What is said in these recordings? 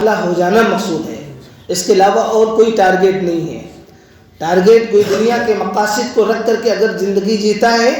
اعلیٰ ہو جانا مقصود ہے، اس کے علاوہ اور کوئی ٹارگیٹ نہیں ہے۔ ٹارگیٹ کوئی دنیا کے مقاصد کو رکھ کر کے اگر زندگی جیتا ہے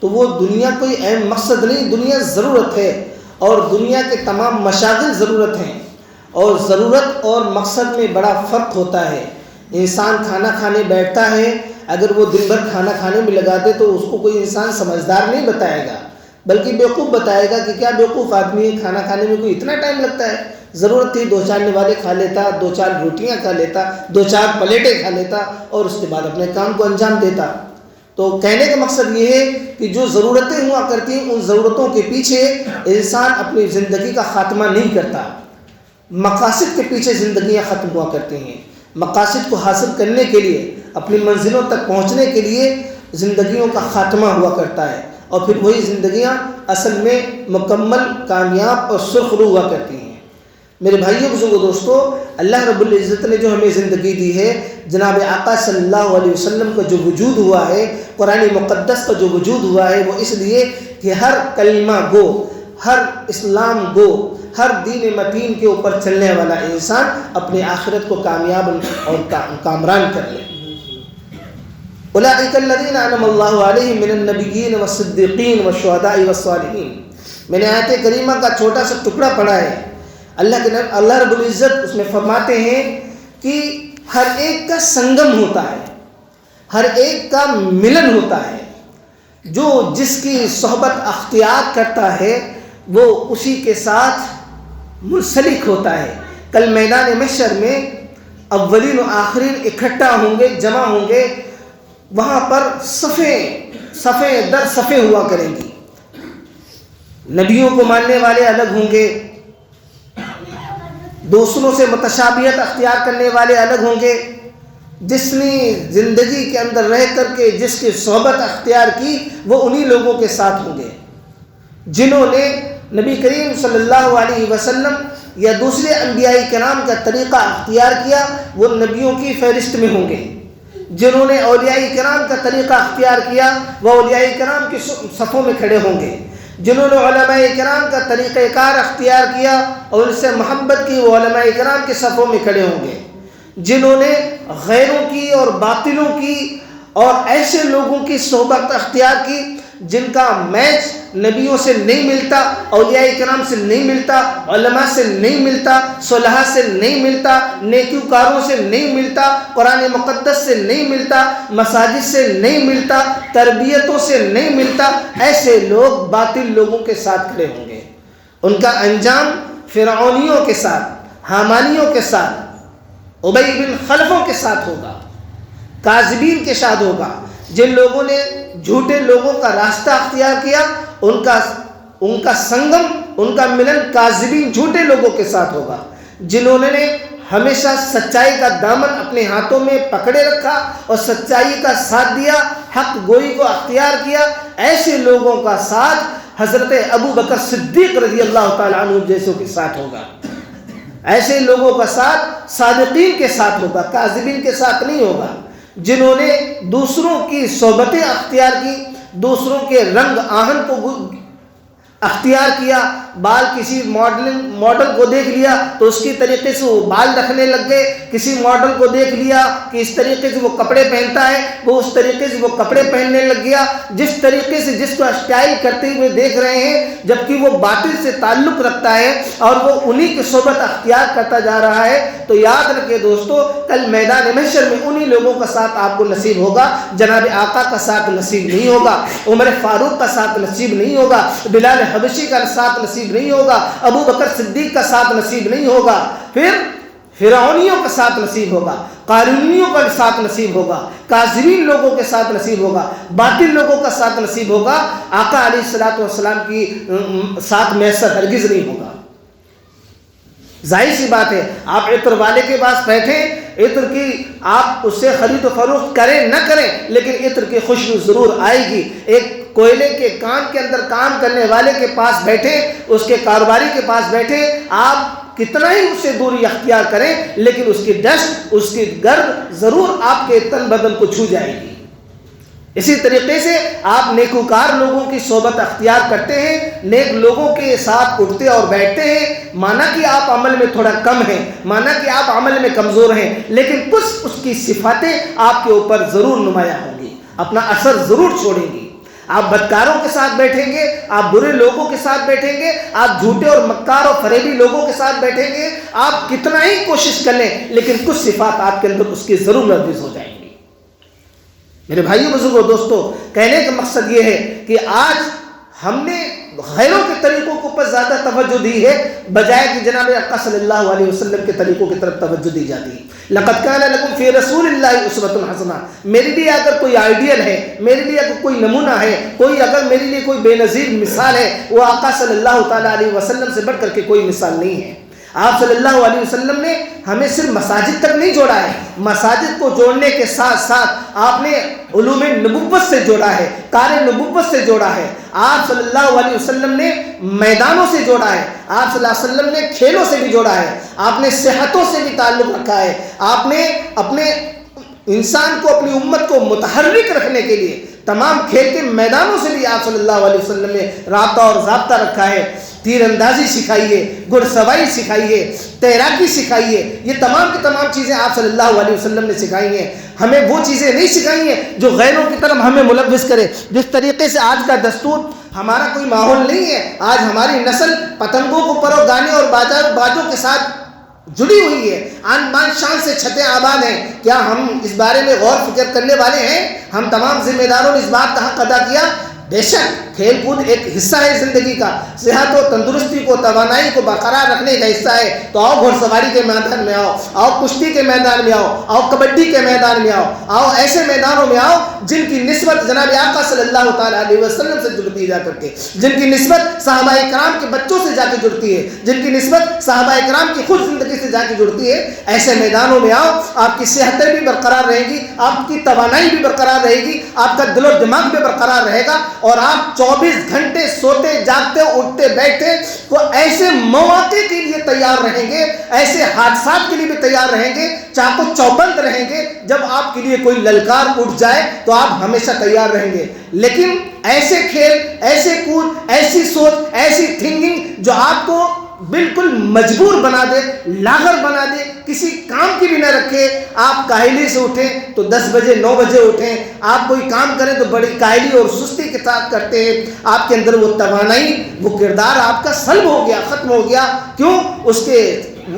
تو وہ دنیا کوئی اہم مقصد نہیں، دنیا ضرورت ہے، اور دنیا کے تمام مشاغل ضرورت ہیں، اور ضرورت اور مقصد میں بڑا فرق ہوتا ہے۔ انسان کھانا کھانے بیٹھتا ہے، اگر وہ دن بھر کھانا کھانے میں لگا دے تو اس کو کوئی انسان سمجھدار نہیں بتائے گا، بلکہ بیوقوف بتائے گا کہ کیا بیوقوف آدمی ہے، کھانا کھانے میں کوئی اتنا ٹائم لگتا ہے، ضرورت تھی 2-4 نوالے کھا لیتا، 2-4 روٹیاں کھا لیتا، 2-4 پلیٹیں کھا لیتا اور اس کے بعد اپنے کام کو انجام دیتا۔ تو کہنے کا مقصد یہ ہے کہ جو ضرورتیں ہوا کرتی ہیں ان ضرورتوں کے پیچھے انسان اپنی زندگی کا خاتمہ نہیں کرتا، مقاصد کے پیچھے زندگیاں ختم ہوا کرتی ہیں۔ مقاصد کو حاصل کرنے کے لیے، اپنی منزلوں تک پہنچنے کے لیے زندگیوں کا خاتمہ ہوا کرتا ہے، اور پھر وہی زندگیاں اصل میں مکمل، کامیاب اور سرخرو ہوا کرتی ہیں۔ میرے بھائیوں بزرگوں دوستو، اللہ رب العزت نے جو ہمیں زندگی دی ہے، جناب آقا صلی اللہ علیہ وسلم کا جو وجود ہوا ہے، قرآن مقدس کا جو وجود ہوا ہے، وہ اس لیے کہ ہر کلمہ گو، ہر اسلام گو، ہر دین متین کے اوپر چلنے والا انسان اپنی آخرت کو کامیاب اور کامران کر لے۔ اولئک الذین انعم اللہ علیہم من النبیین والصدیقین والشہداء والصالحین۔ میں نے آیت کریمہ کا چھوٹا سا ٹکڑا پڑھا ہے۔ اللہ رب العزت اس میں فرماتے ہیں کہ ہر ایک کا سنگم ہوتا ہے، ہر ایک کا ملن ہوتا ہے، جو جس کی صحبت اختیار کرتا ہے وہ اسی کے ساتھ منسلک ہوتا ہے۔ کل میدان محشر میں اولین و آخرین اکٹھا ہوں گے، جمع ہوں گے، وہاں پر صفیں در صفیں ہوا کریں گی۔ نبیوں کو ماننے والے الگ ہوں گے، دوسروں سے متشابہت اختیار کرنے والے الگ ہوں گے، جس نے زندگی کے اندر رہ کر کے جس کی صحبت اختیار کی وہ انہی لوگوں کے ساتھ ہوں گے۔ جنہوں نے نبی کریم صلی اللہ علیہ وسلم یا دوسرے انبیاء کرام کا طریقہ اختیار کیا وہ نبیوں کی فہرست میں ہوں گے۔ جنہوں نے اولیاء کرام کا طریقہ اختیار کیا وہ اولیاء کرام کی صفوں میں کھڑے ہوں گے۔ جنہوں نے علماء کرام کا طریقہ کار اختیار کیا اور ان سے محبت کی وہ علماء کرام کے صفوں میں کھڑے ہوں گے۔ جنہوں نے غیروں کی اور باطلوں کی اور ایسے لوگوں کی صحبت اختیار کی جن کا میچ نبیوں سے نہیں ملتا، اولیاء کرام سے نہیں ملتا، علماء سے نہیں ملتا، صلحاء سے نہیں ملتا، نیکوکاروں سے نہیں ملتا، قرآن مقدس سے نہیں ملتا، مساجد سے نہیں ملتا، تربیتوں سے نہیں ملتا، ایسے لوگ باطل لوگوں کے ساتھ کھڑے ہوں گے۔ ان کا انجام فرعونیوں کے ساتھ، حامانیوں کے ساتھ، ابی بن خلفوں کے ساتھ ہوگا، کاذبین کے ساتھ ہوگا۔ جن لوگوں نے جھوٹے لوگوں کا راستہ اختیار کیا ان کا سنگم، ان کا ملن کاذبین جھوٹے لوگوں کے ساتھ ہوگا۔ جنہوں نے ہمیشہ سچائی کا دامن اپنے ہاتھوں میں پکڑے رکھا اور سچائی کا ساتھ دیا، حق گوئی کو اختیار کیا، ایسے لوگوں کا ساتھ حضرت ابو بکر صدیق رضی اللہ تعالیٰ عنہ جیسوں کے ساتھ ہوگا۔ ایسے لوگوں کا ساتھ صادقین کے ساتھ ہوگا، کاذبین کے ساتھ نہیں ہوگا۔ جنہوں نے دوسروں کی صحبتیں اختیار کی، دوسروں کے رنگ آہن کو اختیار کیا، بال کسی ماڈل کو دیکھ لیا تو اس کی طریقے سے وہ بال رکھنے لگ گئے، کسی ماڈل کو دیکھ لیا کہ اس طریقے سے وہ کپڑے پہنتا ہے وہ اس طریقے سے وہ کپڑے پہننے لگ گیا، جس طریقے سے جس کو اسٹائل کرتے ہوئے دیکھ رہے ہیں، جبکہ وہ باطل سے تعلق رکھتا ہے اور وہ انہی کی صحبت اختیار کرتا جا رہا ہے۔ تو یاد رکھیں دوستو، کل میدان محشر میں انہی لوگوں کا ساتھ آپ کو نصیب ہوگا، جناب آقا کا ساتھ نصیب نہیں ہوگا، عمر فاروق کا ساتھ نصیب نہیں ہوگا، بلال حبشی کا ساتھ نصیب نہیں ہوگا، ابو بکر صدیق کا ساتھ نصیب نہیں ہوگا، پھر فرعونیوں کا ساتھ نصیب ہوگا، قارونیوں کا ساتھ نصیب ہوگا، کاذبین لوگوں کے ساتھ نصیب ہوگا، باطل لوگوں کا ساتھ نصیب ہوگا۔ آقا علیہ الصلوۃ والسلام کی ساتھ میسر ہرگز نہیں ہوگا۔ ظاہر سی بات ہے، آپ عطر والے کے پاس بیٹھیں، عطر کی آپ اس سے خرید و فروخت کریں نہ کریں لیکن عطر کی خوشبو ضرور آئے گی۔ ایک کوئلے کے کان کے اندر کام کرنے والے کے پاس بیٹھے، اس کے کاروباری کے پاس بیٹھے، آپ کتنا ہی اس سے دوری اختیار کریں لیکن اس کی ڈسٹ، اس کی گرد ضرور آپ کے تن بدن کو چھو جائے گی۔ اسی طریقے سے آپ نیکوکار لوگوں کی صحبت اختیار کرتے ہیں، نیک لوگوں کے ساتھ اٹھتے اور بیٹھتے ہیں، مانا کہ آپ عمل میں تھوڑا کم ہیں، مانا کہ آپ عمل میں کمزور ہیں، لیکن کچھ اس کی صفاتیں آپ کے اوپر ضرور نمایاں ہوں گی، اپنا اثر ضرور چھوڑیں گی۔ آپ بدکاروں کے ساتھ بیٹھیں گے، آپ برے لوگوں کے ساتھ بیٹھیں گے، آپ جھوٹے اور مکار اور فریبی لوگوں کے ساتھ بیٹھیں گے، آپ کتنا ہی کوشش کر لیں لیکن کچھ صفات آپ کے اندر اس کی ضرور نافذ ہو جائیں گی۔ میرے بھائیوں بزرگوں دوستو، کہنے کا مقصد یہ ہے کہ آج ہم نے غیروں کے طریقوں کے اوپر زیادہ توجہ دی ہے بجائے کہ جناب آقا صلی اللہ علیہ وسلم کے طریقوں کی طرف توجہ دی جاتی ہے۔ لقد کان لکم فی رسول اللہ اسوۃ حسنہ، میرے لیے اگر کوئی آئیڈیل ہے، میرے لیے اگر کوئی نمونہ ہے، اگر میرے لیے کوئی بے نظیر مثال ہے، وہ آقا صلی اللہ تعالیٰ علیہ وسلم سے بڑھ کر کے کوئی مثال نہیں ہے۔ آپ صلی اللہ علیہ وسلم نے ہمیں صرف مساجد تک نہیں جوڑا ہے، مساجد کو جوڑنے کے ساتھ ساتھ آپ نے علوم نبوت سے جوڑا ہے، کار نبوت سے جوڑا ہے۔ آپ صلی اللہ علیہ وسلم نے میدانوں سے جوڑا ہے، آپ صلی اللہ علیہ وسلم نے کھیلوں سے بھی جوڑا ہے، آپ نے صحتوں سے بھی تعلق رکھا ہے، آپ نے اپنے انسان کو، اپنی امت کو متحرک رکھنے کے لیے تمام کھیل کے میدانوں سے بھی آپ صلی اللہ علیہ وسلم نے رابطہ اور ضابطہ رکھا ہے۔ تیر اندازی سکھائیے، گھڑ سواری سکھائیے، تیراکی سکھائیے، یہ تمام کی تمام چیزیں آپ صلی اللہ علیہ وسلم نے سکھائی ہیں۔ ہمیں وہ چیزیں نہیں سکھائی ہیں جو غیروں کی طرف ہمیں ملوث کرے۔ جس طریقے سے آج کا دستور، ہمارا کوئی ماحول نہیں ہے، آج ہماری نسل پتنگوں کو پرو، گانے اور باجوں کے ساتھ جڑی ہوئی ہے، آن بان شان سے چھتیں آباد ہیں۔ کیا ہم اس بارے میں غور فکر کرنے والے ہیں؟ ہم تمام ذمہ داروں نے اس بات کا حق ادا کیا؟ بے شک کھیل کود ایک حصہ ہے زندگی کا، صحت و تندرستی کو، توانائی کو برقرار رکھنے کا حصہ ہے۔ تو آؤ گھوڑ سواری کے میدان میں آؤ، آؤ کشتی کے میدان میں آؤ کبڈی کے میدان میں آؤ ایسے میدانوں میں آؤ جن کی نسبت جناب آقا صلی اللہ تعالیٰ علیہ وسلم سے جڑتی ہے جا کر کے، جن کی نسبت صحابہ کرام کے بچوں سے جا کے جڑتی ہے، جن کی نسبت صحابہ کرام کی خود زندگی سے جا کے جڑتی ہے۔ ایسے میدانوں میں آؤ، آپ کی صحتیں بھی برقرار رہیں گی، آپ کی توانائی بھی برقرار رہے گی، آپ کا دل و دماغ بھی برقرار رہے گا، اور آپ 24 گھنٹے سوتے جاگتے اٹھتے بیٹھتے تو ایسے مواقع کے لیے تیار رہیں گے، ایسے حادثات کے لیے بھی تیار رہیں گے، چاقو چوبند رہیں گے۔ جب آپ کے لیے کوئی للکار اٹھ جائے تو آپ ہمیشہ تیار رہیں گے۔ لیکن ایسے کھیل، ایسے کود، ایسی سوچ، ایسی تھنکنگ جو آپ کو بالکل مجبور بنا دے، لاغر بنا دے، کسی کام کی بھی نہ رکھے۔ آپ کاہلی سے اٹھیں تو 10 بجے 9 بجے اٹھیں، آپ کوئی کام کریں تو بڑی کاہلی اور سستی کے ساتھ کرتے ہیں۔ آپ کے اندر وہ توانائی، وہ کردار آپ کا سلب ہو گیا، ختم ہو گیا۔ کیوں؟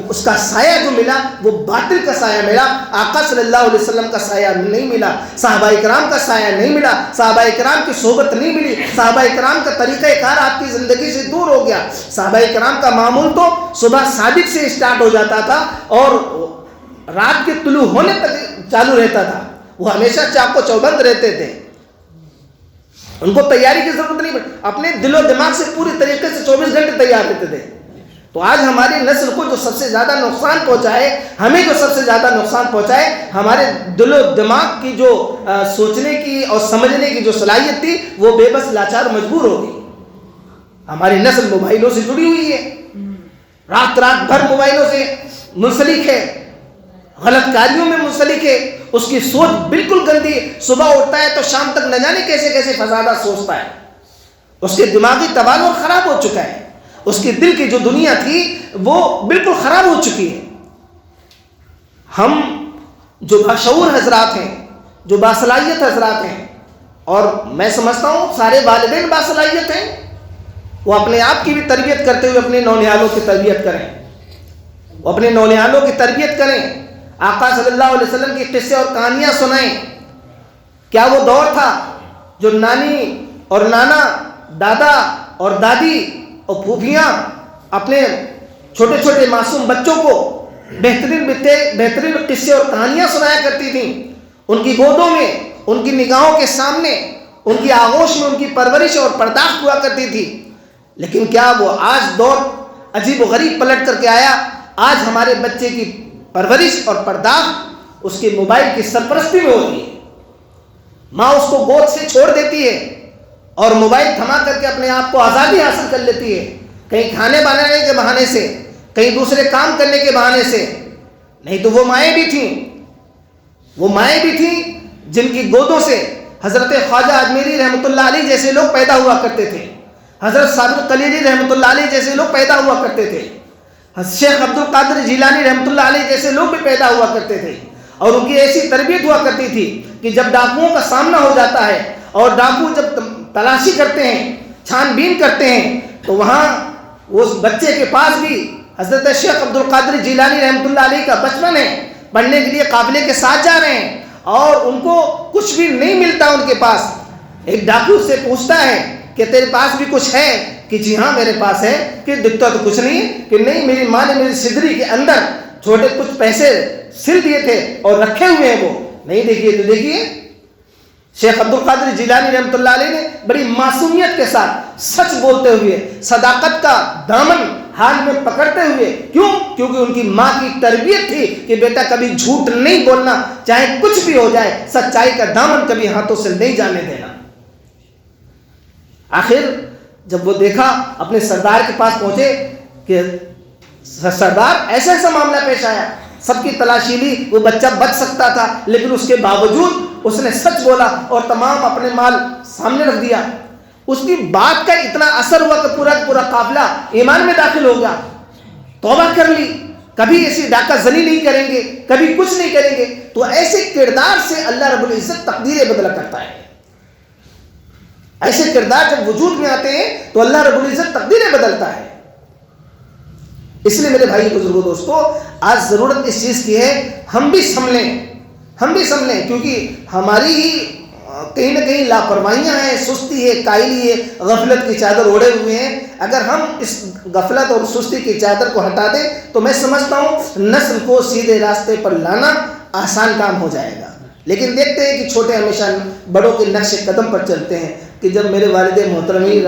اس کا سایہ جو ملا وہ باطل کا سایہ ملا، آقا صلی اللہ علیہ وسلم کا سایہ نہیں ملا، صحابہ کرام کا سایہ نہیں ملا، صحابہ کرام کی صحبت نہیں ملی، صحابہ کرام کا طریقہ کار آپ کی زندگی سے دور ہو گیا۔ صحابہ کرام کا معمول تو صبح صادق سے اسٹارٹ ہو جاتا تھا اور رات کے طلوع ہونے تک چالو رہتا تھا، وہ ہمیشہ چاقو چوبند رہتے تھے، ان کو تیاری کی ضرورت نہیں پڑی، اپنے دل و دماغ سے پوری طریقے سے 24 گھنٹے تیار رہتے تھے۔ تو آج ہماری نسل کو جو سب سے زیادہ نقصان پہنچائے، ہمیں جو سب سے زیادہ نقصان پہنچائے، ہمارے دل و دماغ کی جو سوچنے کی اور سمجھنے کی جو صلاحیت تھی وہ بے بس لاچار مجبور ہو گئی۔ ہماری نسل موبائلوں سے جڑی ہوئی ہے، رات بھر موبائلوں سے منسلک ہے، غلط کاریوں میں منسلک ہے، اس کی سوچ بالکل گندی ہے۔ صبح اٹھتا ہے تو شام تک نہ جانے کیسے کیسے فسادات سوچتا ہے، اس کے دماغی توازن خراب ہو چکا ہے، اس کی دل کی جو دنیا تھی وہ بالکل خراب ہو چکی ہے۔ ہم جو باشعور حضرات ہیں، جو باصلاحیت حضرات ہیں، اور میں سمجھتا ہوں سارے والدین باصلاحیت ہیں، وہ اپنے آپ کی بھی تربیت کرتے ہوئے اپنے نونہالوں کی تربیت کریں، وہ اپنے نونہالوں کی تربیت کریں، آقا صلی اللہ علیہ وسلم کی قصے اور کہانیاں سنائیں۔ کیا وہ دور تھا جو نانی اور نانا، دادا اور دادی اور پھوپھیاں اپنے چھوٹے چھوٹے معصوم بچوں کو بہترین قصے اور کہانیاں سنایا کرتی تھیں؟ ان کی گودوں میں، ان کی نگاہوں کے سامنے، ان کی آغوش میں ان کی پرورش اور پرداخت ہوا کرتی تھی۔ لیکن کیا وہ آج دور عجیب و غریب پلٹ کر کے آیا؟ آج ہمارے بچے کی پرورش اور پرداخت اس کے موبائل کی سرپرستی میں ہوتی ہے۔ ماں اس کو گود سے چھوڑ دیتی ہے اور موبائل تھما کر کے اپنے آپ کو آزادی حاصل کر لیتی ہے، کہیں کھانے بنانے کے بہانے سے، کہیں دوسرے کام کرنے کے بہانے سے۔ نہیں تو وہ مائیں بھی تھیں جن کی گودوں سے حضرت خواجہ اجمیری رحمۃ اللہ علیہ جیسے لوگ پیدا ہوا کرتے تھے، حضرت صادق قلیلی رحمۃ اللہ علیہ جیسے لوگ پیدا ہوا کرتے تھے، شیخ عبد القادر جیلانی رحمۃ اللہ علیہ جیسے لوگ بھی پیدا ہوا کرتے تھے، اور ان کی ایسی تربیت ہوا کرتی تھی کہ جب ڈاکوؤں کا سامنا ہو جاتا ہے اور ڈاکو جب تلاشی کرتے ہیں، چھان بین کرتے ہیں، تو وہاں اس بچے کے پاس بھی حضرت شیخ عبد القادر جیلانی رحمۃ اللہ علیہ کا بچپن ہے، پڑھنے کے لیے قافلے کے ساتھ جا رہے ہیں اور ان کو کچھ بھی نہیں ملتا ان کے پاس۔ ایک ڈاکو سے پوچھتا ہے کہ تیرے پاس بھی کچھ ہے؟ کہ جی ہاں میرے پاس ہے۔ کہ دکھتا تو کچھ نہیں ہے؟ کہ نہیں، میری ماں نے میری صدری کے اندر چھوٹے کچھ پیسے سل دیے تھے اور رکھے ہوئے ہیں وہ۔ نہیں دیکھیے تو دیکھیے شیخ عبد القادر جیلانی رحمۃ اللہ علیہ نے بڑی معصومیت کے ساتھ سچ بولتے ہوئے، صداقت کا دامن ہاتھ میں پکڑتے ہوئے، کیونکہ ان کی ماں کی تربیت تھی کہ بیٹا کبھی جھوٹ نہیں بولنا، چاہے کچھ بھی ہو جائے، سچائی کا دامن کبھی ہاتھوں سے نہیں جانے دینا۔ آخر جب وہ دیکھا، اپنے سردار کے پاس پہنچے کہ سردار ایسا ایسا معاملہ پیش آیا، سب کی تلاشی لی، وہ بچہ بچ سکتا تھا لیکن اس کے باوجود اس نے سچ بولا اور تمام اپنے مال سامنے رکھ دیا۔ اس کی بات کا اتنا اثر ہوا کہ پورا قافلہ ایمان میں داخل ہو گیا، توبہ کر لی، کبھی ایسی ڈاکہ زنی نہیں کریں گے، کبھی کچھ نہیں کریں گے۔ تو ایسے کردار سے اللہ رب العزت تقدیریں بدلا کرتا ہے۔ ایسے کردار جب وجود میں آتے ہیں تو اللہ رب العزت تقدیریں بدلتا ہے۔ اس لیے میرے بھائی بزرگوں دوستو، آج ضرورت اس چیز کی ہے ہم بھی سنبھلیں، کیونکہ ہماری ہی کہیں نہ کہیں لاپرواہیاں ہیں، سستی ہے، کائلی ہے، غفلت کی چادر اوڑھے ہوئے ہیں۔ اگر ہم اس غفلت اور سستی کی چادر کو ہٹا دیں تو میں سمجھتا ہوں نسل کو سیدھے راستے پر لانا آسان کام ہو جائے گا۔ لیکن دیکھتے ہیں کہ چھوٹے ہمیشہ بڑوں کے نقش قدم پر چلتے ہیں، کہ جب میرے والد محترمی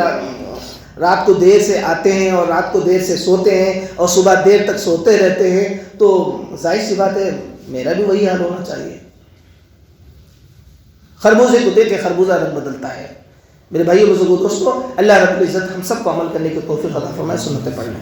رات کو دیر سے آتے ہیں اور رات کو دیر سے سوتے ہیں اور صبح دیر تک سوتے رہتے ہیں، تو ظاہر سی بات ہے میرا بھی وہی حال ہونا چاہیے۔ خربوزے کو دیکھ کے خربوزہ رنگ بدلتا ہے۔ میرے بھائی بزرگوں دوستو، اللہ رب العزت ہم سب کو عمل کرنے کی توفیق عطا فرمائے۔ سنتیں پڑھ لیں۔